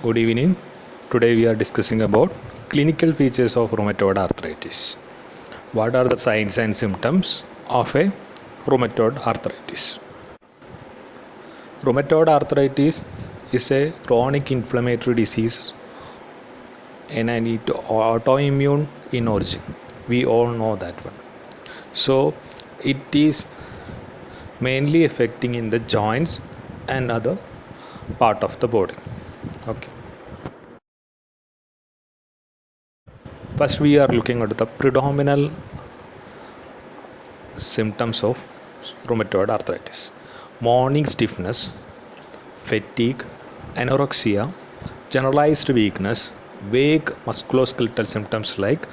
Good evening. Today we are discussing about clinical features of rheumatoid arthritis. What are the signs and symptoms of a rheumatoid arthritis? Rheumatoid arthritis is a chronic inflammatory disease and an autoimmune in origin. We all know that one. So it is mainly affecting in the joints and other part of the body. Okay. First, we are looking at the predominant symptoms of rheumatoid arthritis: morning stiffness, fatigue, anorexia, generalized weakness, vague musculoskeletal symptoms like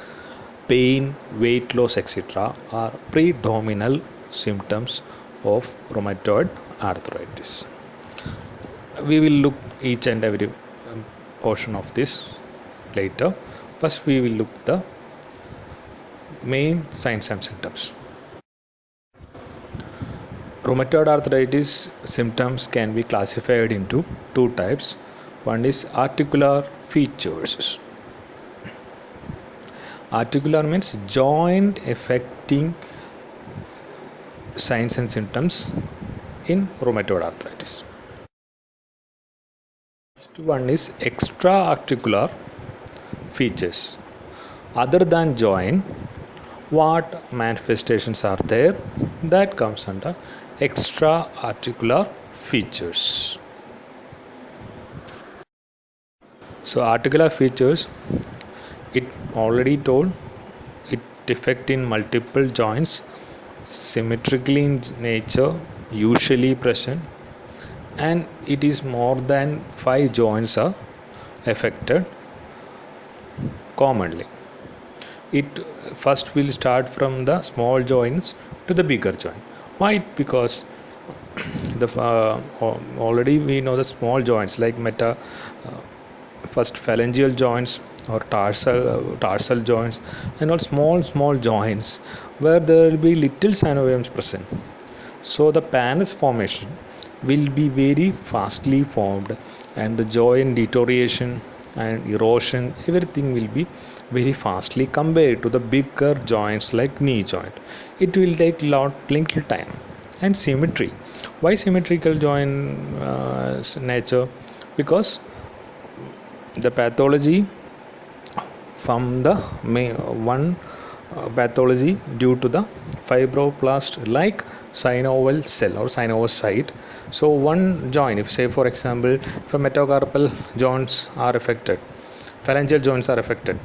pain, weight loss, etc., are predominant symptoms of rheumatoid arthritis. We will look each and every portion of this later. First, we will look the main signs and symptoms. Rheumatoid arthritis symptoms can be classified into two types. One is articular features. Articular means joint affecting signs and symptoms in rheumatoid arthritis. Next one is extra-articular features. Other than joint, what manifestations are there? That comes under extra-articular features. So articular features, it already told, it affect in multiple joints, symmetrically in nature, usually present, and it is more than 5 joints are affected commonly. It first will start from the small joints to the bigger joint. Why? Because the already we know the small joints like first phalangeal joints or tarsal joints, and all small joints where there will be little synoviums present. So the pannus formation will be very fastly formed, and the joint deterioration and erosion, everything will be very fastly compared to the bigger joints like knee joint. It will take little time. And symmetry. Why symmetrical joint nature? Because the pathology from the one pathology due to the fibroblast like synovial cell or synovial. So one joint, if say for example, if a metacarpal joints are affected, phalangeal joints are affected,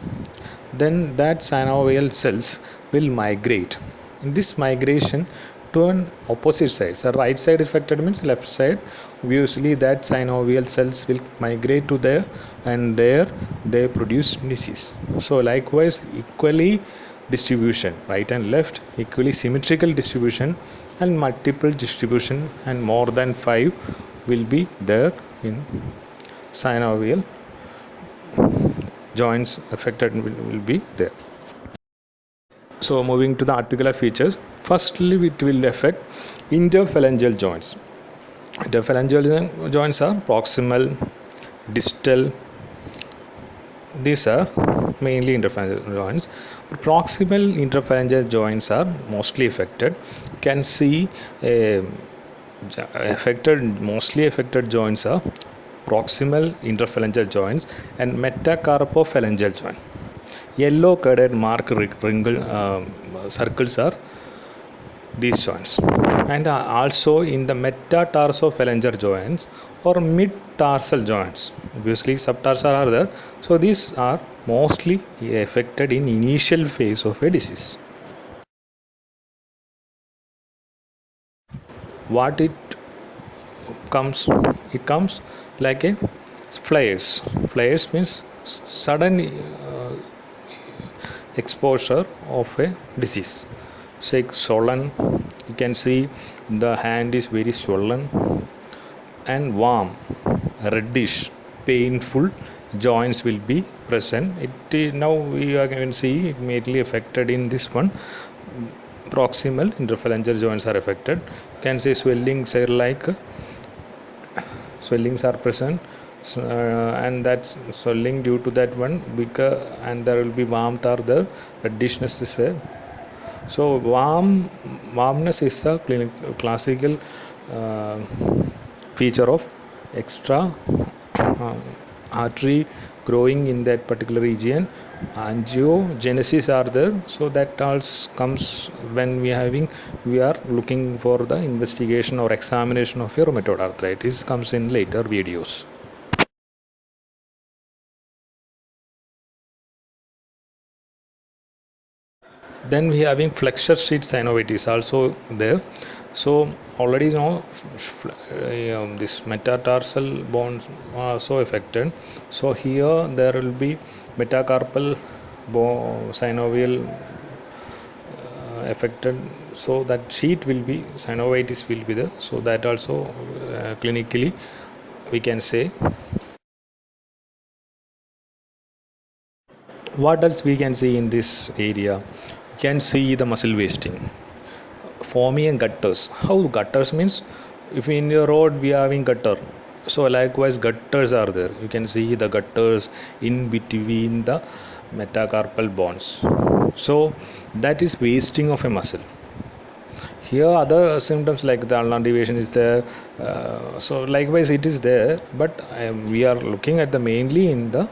then that synovial cells will migrate. In this migration to an opposite side, so right side affected means left side, obviously that synovial cells will migrate to there, and there they produce disease. So likewise, equally distribution, right and left, equally symmetrical distribution and multiple distribution, and more than 5 will be there in synovial joints affected will be there. So moving to the articular features, firstly it will affect interphalangeal joints. Interphalangeal joints are proximal, distal. These are mainly interphalangeal joints. Proximal interphalangeal joints are mostly affected. You can see mostly affected joints are proximal interphalangeal joints and metacarpophalangeal joint. Yellow colored marked circles are these joints, and also in the metatarsophalangeal joints or mid-tarsal joints, obviously subtarsal are there. So these are mostly affected in initial phase of a disease. What it comes like a flares. Flares means sudden exposure of a disease. Say swollen, you can see the hand is very swollen and warm, reddish, painful joints will be present. Now we can see it mainly affected in this one. Proximal interphalangeal joints are affected. You can see swellings are present, And that's swelling due to that one because, and there will be warmth or the reddishness is there. So warmness is the classical uh, feature of extra uh, artery growing in that particular region. Angiogenesis are there, so that also comes when we are looking for the investigation or examination of your rheumatoid arthritis, comes in later videos. Then we having flexure sheet synovitis also there. So already you know this metatarsal bones are so affected. So here there will be metacarpal synovial affected, so that sheet will be synovitis will be there. So that also clinically we can say. What else we can see in this area? We can see the muscle wasting, foamy and gutters. How gutters means, if in your road we are having gutter, so likewise gutters are there. You can see the gutters in between the metacarpal bones. So that is wasting of a muscle. Here other symptoms like the ulnar deviation is there. So likewise it is there, but we are looking at the mainly in the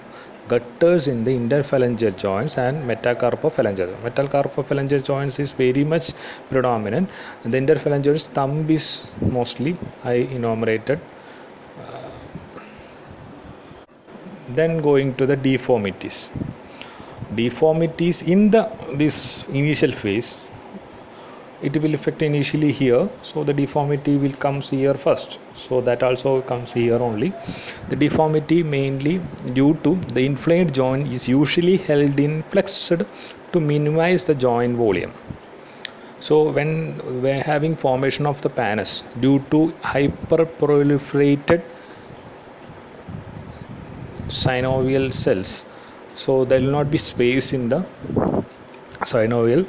gutters in the interphalangeal joints and metacarpophalangeal. Metacarpophalangeal joints is very much predominant. The interphalangeal thumb is mostly I enumerated. Then going to the deformities. Deformities in the this initial phase, it will affect initially here, so the deformity will comes here first, so that also comes here only. The deformity mainly due to the inflamed joint is usually held in flexed to minimize the joint volume. So when we're having formation of the pannus due to hyperproliferated synovial cells, so there will not be space in the synovial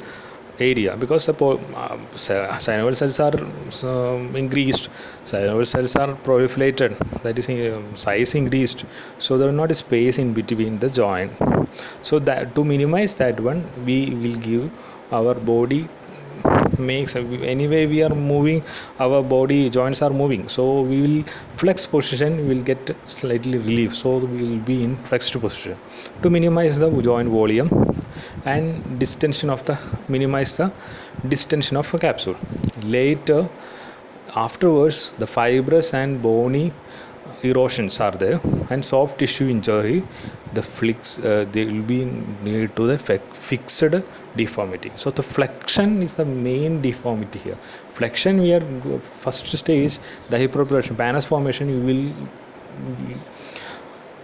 area because synovial cells are increased, synovial cells are proliferated, that is size increased, so there is not a space in between the joint. So that to minimize that one, we will give our body makes, anyway we are moving, our body joints are moving, so we will flex position, we will get slightly relief, so we will be in flexed position to minimize the joint volume and distension of the minimize the distension of a capsule. Later afterwards the fibrous and bony erosions are there and soft tissue injury, the they will be near to the fixed deformity. So the flexion is the main deformity here. Flexion, we are first stage, the hyperpropulsion pannus formation, you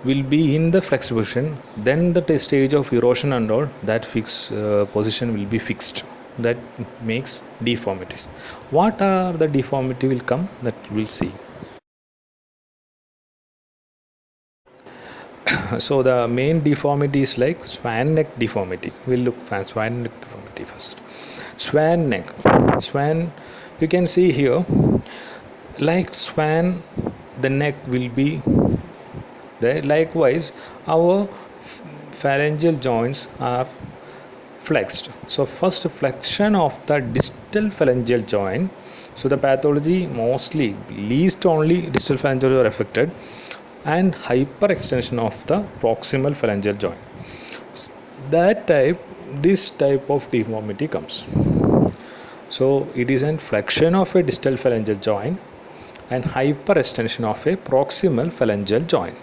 will be in the flex position. Then the stage of erosion and all that fixed position will be fixed. That makes deformities. What are the deformity will come, that we'll see. So the main deformity is like swan neck deformity. We'll look at swan neck deformity first. Swan neck, swan, you can see here, like swan, the neck will be there. Likewise our phalangeal joints are flexed. So first flexion of the distal phalangeal joint. So the pathology mostly least only distal phalangeal are affected, and hyperextension of the proximal phalangeal joint. That type, this type of deformity comes. So it is an flexion of a distal phalangeal joint and hyperextension of a proximal phalangeal joint.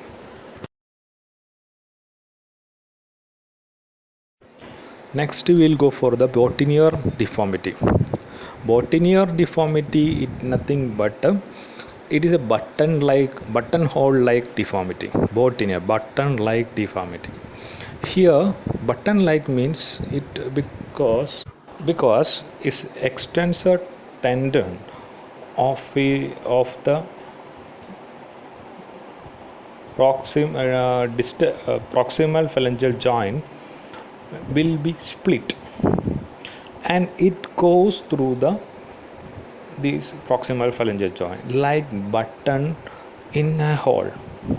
Next we will go for the Botinier deformity. Botinier deformity is nothing but it is a buttonhole like deformity. Botinier, button like deformity. Here button like means it because its extensor tendon of the proximal phalangeal joint will be split, and it goes through this proximal phalangeal joint like button in a hole.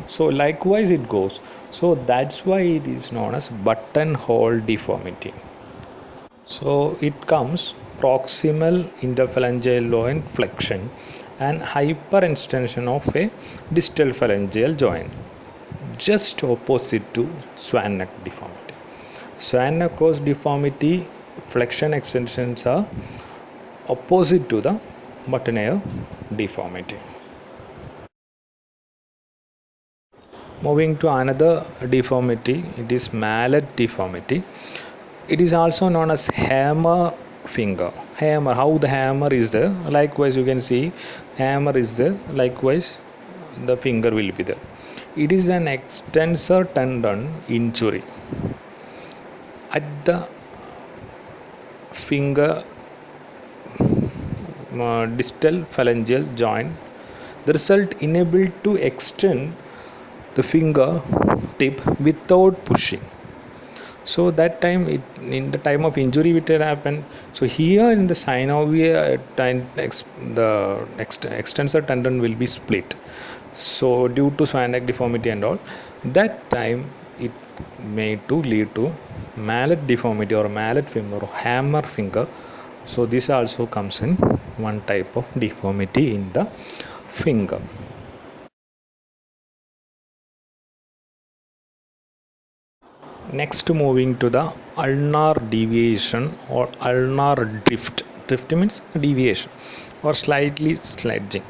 So likewise it goes. So that's why it is known as buttonhole deformity. So it comes proximal interphalangeal loin flexion and hyperextension of a distal phalangeal joint, just opposite to swan neck deformity. Swan neck deformity flexion extensions are opposite to the buttonhole deformity. Moving to another deformity, it is mallet deformity. It is also known as hammer finger. Hammer, how the hammer is there. Likewise, you can see hammer is there. Likewise, the finger will be there. It is an extensor tendon injury at the finger distal phalangeal joint. The result inability to extend the finger tip without pushing. So that time, in the time of injury, it will happen. So here in the synovial, the extensor tendon will be split. So due to swan neck deformity and all, that time it may to lead to mallet deformity or mallet finger or hammer finger. So this also comes in one type of deformity in the finger. Next, moving to the ulnar deviation or ulnar drift. Drift means deviation or slightly sledging.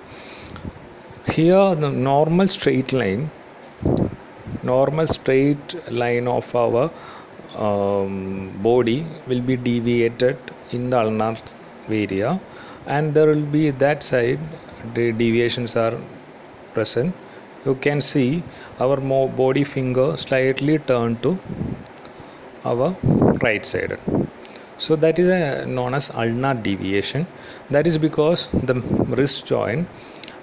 Here, the normal straight line of our body will be deviated in the ulnar area, and there will be that side the deviations are present. You can see our body finger slightly turned to our right side. So that is known as ulnar deviation. That is because the wrist joint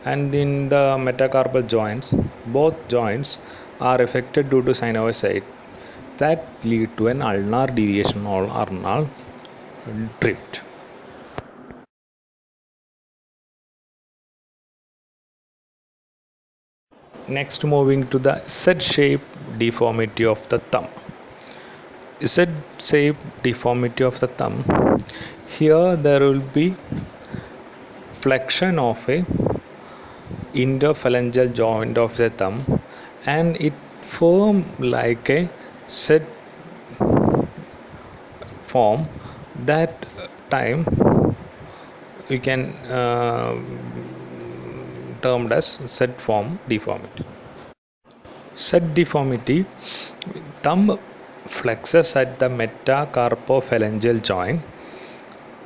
and in the metacarpal joints, both joints are affected due to synovial side. That lead to an ulnar deviation or ulnar drift. Next, moving to the Z-shaped deformity of the thumb. Z-shaped deformity of the thumb. Here there will be flexion of a interphalangeal joint of the thumb, and it form like a Z form. That time we can termed as Z form deformity. Z deformity, thumb flexes at the metacarpophalangeal joint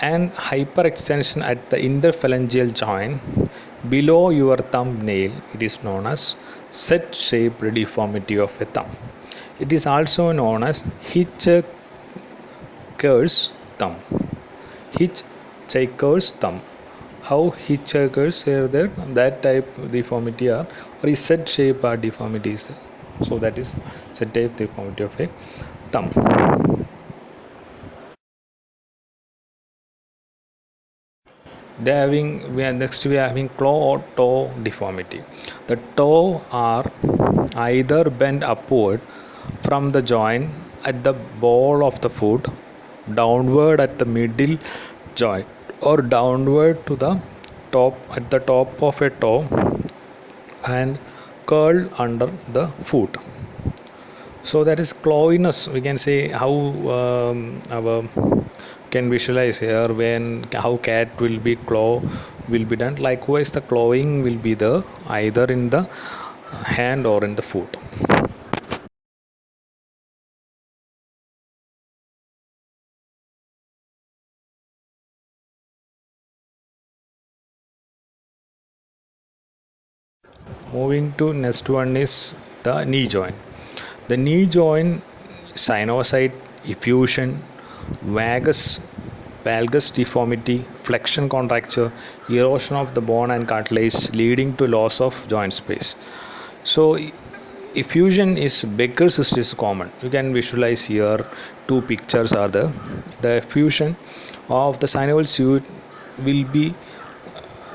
and hyperextension at the interphalangeal joint below your thumbnail. It is known as Z-shaped deformity of a thumb. It is also known as Hitchhiker's thumb. Hitchhiker's thumb. How hitchhikers are there? That type deformity or is Z-shape deformities. So that is Z-type deformity of a thumb. Next we are having claw or toe deformity. The toe are either bent upward from the joint at the ball of the foot, downward at the middle joint, or downward to the top at the top of a toe and curled under the foot. So that is clawiness. We can say how our can visualize here when how cat will be claw will be done. Likewise, the clawing will be there either in the hand or in the foot. Moving to next one is the knee joint. The knee joint sinusoid effusion, valgus deformity, flexion contracture, erosion of the bone and cartilage leading to loss of joint space. So effusion is Becker's cyst is common. You can visualize here two pictures are there. The effusion of the synovial fluid will be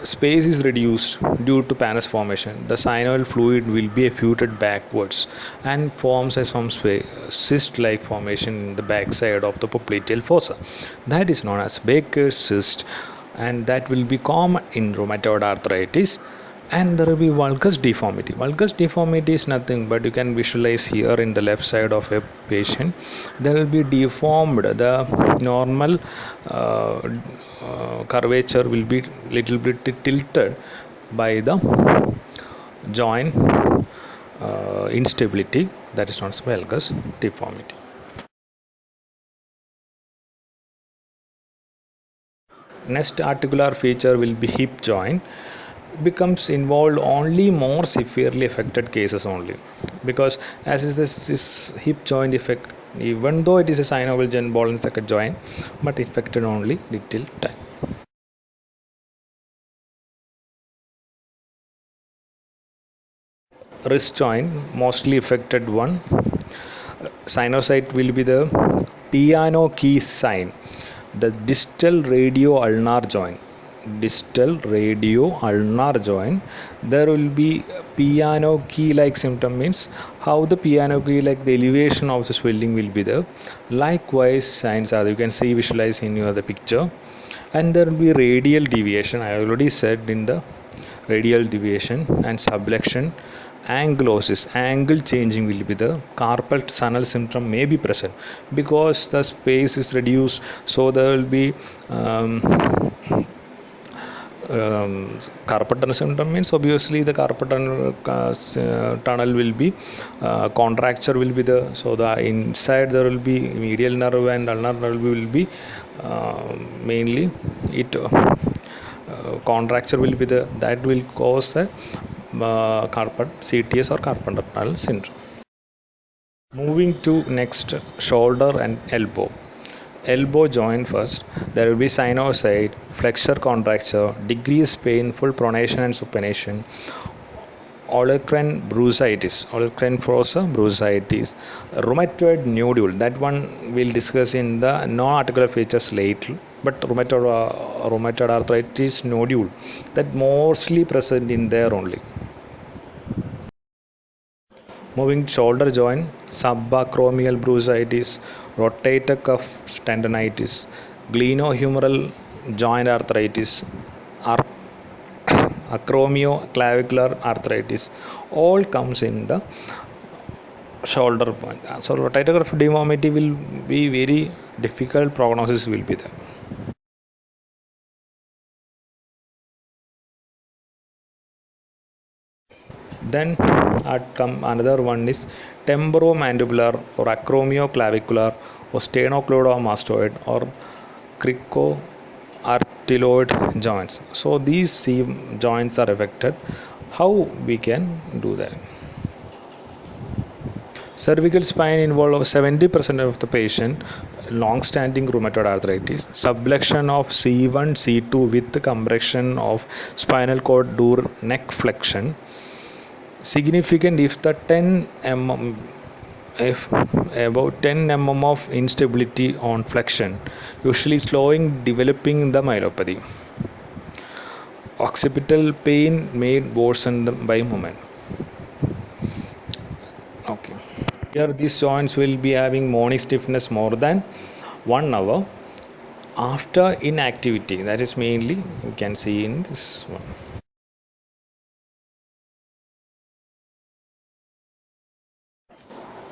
space is reduced due to Panus formation. The synovial fluid will be effuted backwards and forms a some cyst-like formation in the backside of the popliteal fossa. That is known as Baker's cyst, and that will be common in rheumatoid arthritis. And there will be valgus deformity. Valgus deformity is nothing but you can visualize here in the left side of a patient. There will be deformed. The normal curvature will be little bit tilted by the joint instability, that is known as valgus deformity. Next articular feature will be hip joint. Becomes involved only more severely affected cases only, because as is this hip joint effect, even though it is a synovial joint, ball and socket joint, but affected only little time. Wrist joint, mostly affected one. Sinusoid will be the piano key sign. The distal radio ulnar joint. Distal radio ulnar joint, there will be piano key like symptom, means how the piano key, like the elevation of the swelling will be there. Likewise signs are, you can see visualize in your the picture. And there will be radial deviation. I already said in the radial deviation and subluxation. Ankylosis, angle changing will be the carpal tunnel symptom may be present because the space is reduced, so there will be carpal tunnel symptom, means obviously the carpal tunnel will be contracture will be the, so the inside there will be medial nerve and ulnar nerve will be mainly it contracture will be the, that will cause the carpal CTS or carpal tunnel syndrome. Moving to next, shoulder and elbow. Elbow joint first, there will be sinusoid, flexor contracture, decreased painful pronation and supination, olecranes bursitis, olecranes fossa bursitis, rheumatoid nodule. That one we'll discuss in the non-articular features later. But rheumatoid arthritis nodule, that mostly present in there only. Moving shoulder joint, subacromial bursitis, rotator cuff tendonitis, glenohumeral joint arthritis, acromioclavicular arthritis, all comes in the shoulder point. So rotator cuff deformity will be very difficult, prognosis will be there. Then come another one is temporomandibular or acromioclavicular or sternocleidomastoid or cricoarticuloid joints. So these joints are affected. How we can do that? Cervical spine involves 70% of the patient long-standing rheumatoid arthritis, subluxation of C1, C2 with compression of spinal cord due neck flexion. Significant if the 10 mm, if about 10 mm of instability on flexion, usually slowing developing the myelopathy. Occipital pain may worsen by movement. Okay, here these joints will be having morning stiffness more than 1 hour after inactivity. That is mainly you can see in this one.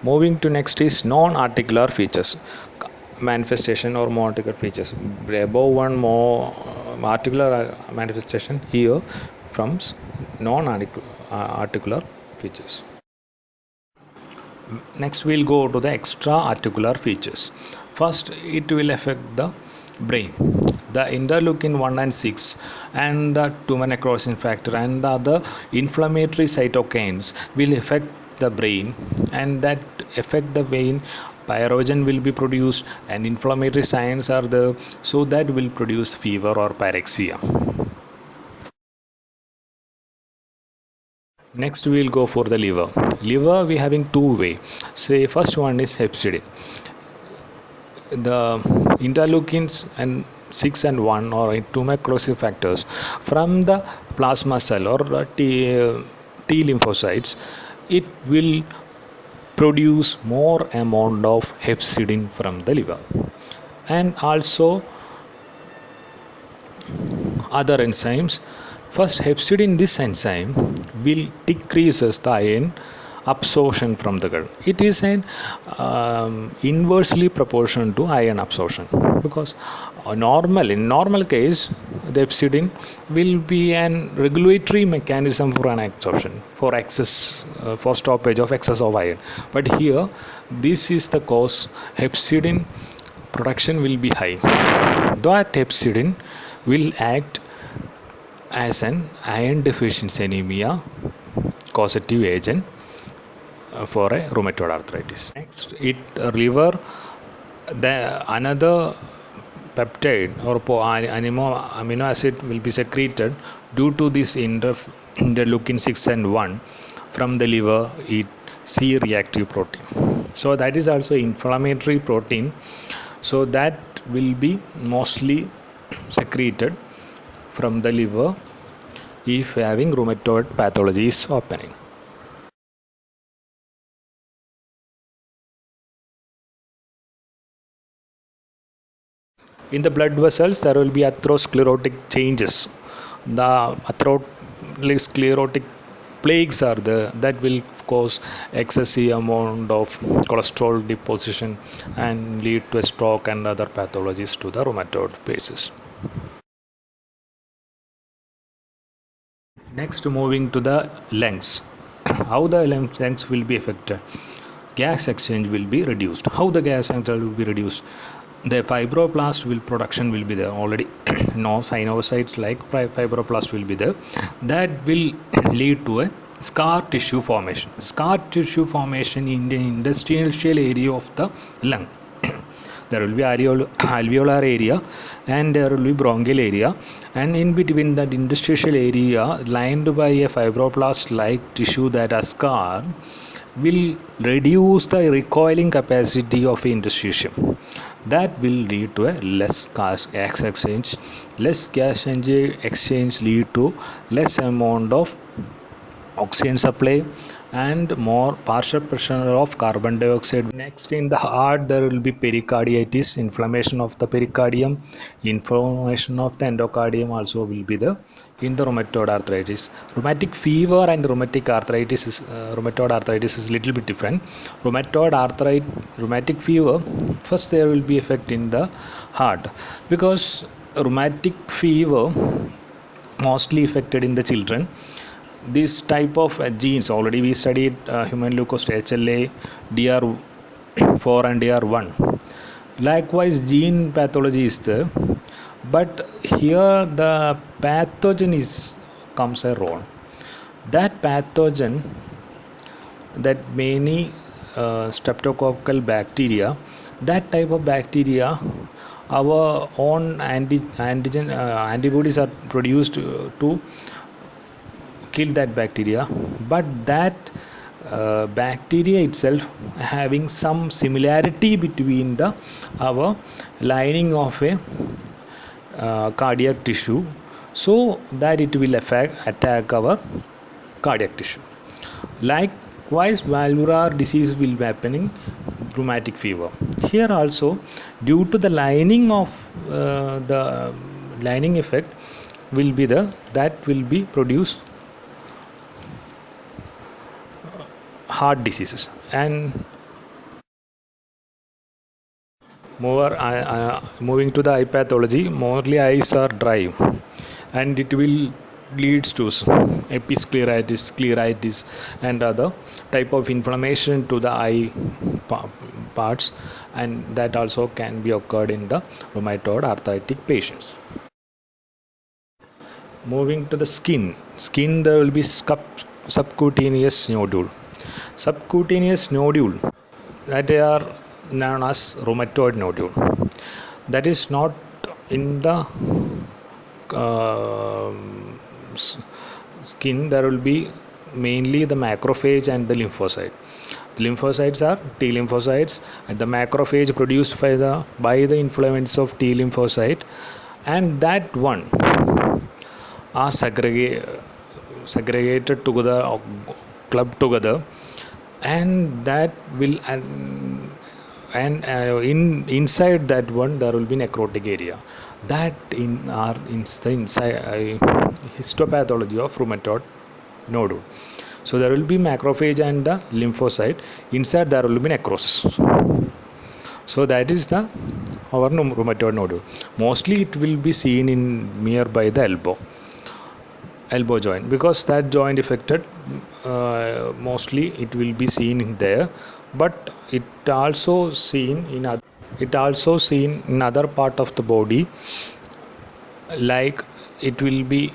Moving to next is non-articular features, manifestation or more articular features. Above one more articular manifestation, here from non-articular features. Next we'll go to the extra articular features. First, it will affect the brain. The interleukin 1 and 6 and the tumor necrosis factor and the other inflammatory cytokines will affect the brain, and that affect the brain. Pyrogen will be produced and inflammatory signs are there, so that will produce fever or pyrexia. Next we will go for the liver. Liver we having two way. Say first one is hepcidin. The interleukins and 6 and 1 or tumor-necrosis factors from the plasma cell or T lymphocytes, it will produce more amount of hepcidin from the liver. And also other enzymes. First, hepcidin, this enzyme will decreases the iron absorption from the gut. It is an inversely proportional to iron absorption, because in normal case the hepcidin will be an regulatory mechanism for an absorption, for excess for stoppage of excess of iron. But here this is the cause, hepcidin production will be high. That hepcidin will act as an iron deficiency anemia causative agent for a rheumatoid arthritis. Next, it liver, the another peptide or amino acid will be secreted due to this interleukin 6 and 1 from the liver, it C-reactive protein. So that is also inflammatory protein. So that will be mostly secreted from the liver if having rheumatoid pathology is happening. In the blood vessels, there will be atherosclerotic changes. The atherosclerotic plaques are there that will cause excessive amount of cholesterol deposition and lead to a stroke and other pathologies to the rheumatoid patients. Next, moving to the lungs. How the lungs will be affected? Gas exchange will be reduced. How the gas exchange will be reduced? The fibroblast production will be there already. No synovites like fibroblast will be there. That will lead to a scar tissue formation. Scar tissue formation in the interstitial area of the lung. There will be alveolar area and there will be bronchial area, and in between that interstitial area lined by a fibroblast like tissue that has scar will reduce the recoiling capacity of interstitium. That will lead to a less gas exchange. Less gas exchange lead to less amount of oxygen supply and more partial pressure of carbon dioxide. Next, in the heart there will be pericarditis, inflammation of the pericardium, inflammation of the endocardium also will be there in the rheumatoid arthritis. Rheumatic fever and rheumatic arthritis is little bit different. Rheumatic fever, first there will be effect in the heart, because rheumatic fever mostly affected in the children. This type of genes already we studied human leukocyte HLA, DR4 and DR1. Likewise, gene pathology is there, but here the pathogen comes a role. That pathogen, that many streptococcal bacteria, that type of bacteria, our own antibodies are produced to kill that bacteria, but that bacteria itself having some similarity between our lining of a cardiac tissue, so that it will attack our cardiac tissue. Likewise, valvular disease will be happening, rheumatic fever. Here also, due to the lining of the lining effect will be that will be produced heart diseases. And moving to the eye pathology, mostly eyes are dry and it will leads to episcleritis, scleritis and other type of inflammation to the eye parts, and that also can be occurred in the rheumatoid arthritic patients. Moving to the skin, there will be subcutaneous nodule. Subcutaneous nodule, that are known as rheumatoid nodule, that is not in the skin. There will be mainly the macrophage and the lymphocyte. Lymphocytes are T lymphocytes, and the macrophage produced by the influence of T lymphocyte, and that one are segregated together or clubbed together, and that will and inside that one there will be necrotic area. That in the inside histopathology of rheumatoid nodule. So there will be macrophage and the lymphocyte. Inside there will be necrosis. So that is the our rheumatoid nodule. Mostly it will be seen in nearby the elbow joint, because that joint affected, mostly it will be seen there, but it also seen in other part of the body, like it will be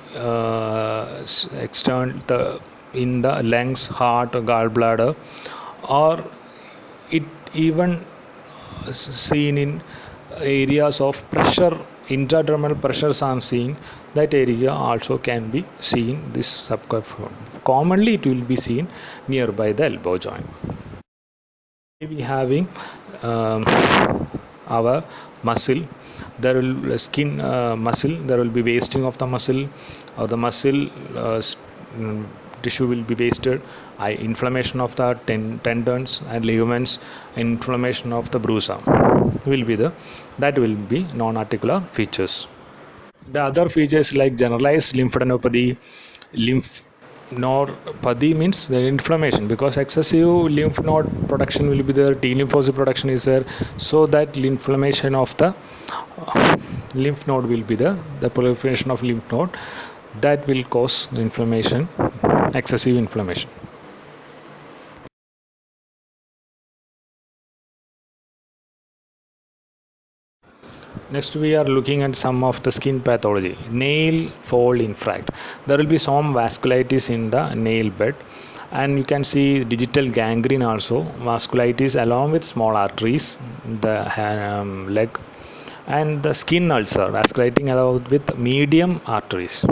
external in the lungs, heart, gallbladder, or it even seen in areas of pressure, intradermal pressures are seen. That area also can be seen this subclavian. Commonly it will be seen nearby the elbow joint. We having um, our muscle, there will skin muscle, there will be wasting of the muscle, or the muscle tissue will be wasted, inflammation of the tendons and ligaments, inflammation of the brusa will be that will be non-articular features. The other features like generalized lymphadenopathy, lymph nodopathy means the inflammation, because excessive lymph node production will be there, T lymphocyte production is there, so that inflammation of the lymph node will be there, the proliferation of lymph node, that will cause inflammation, excessive inflammation. Next, we are looking at some of the skin pathology. Nail fold infarct. There will be some vasculitis in the nail bed, and you can see digital gangrene also, vasculitis along with small arteries, the leg, and the skin ulcer, vasculating along with medium arteries.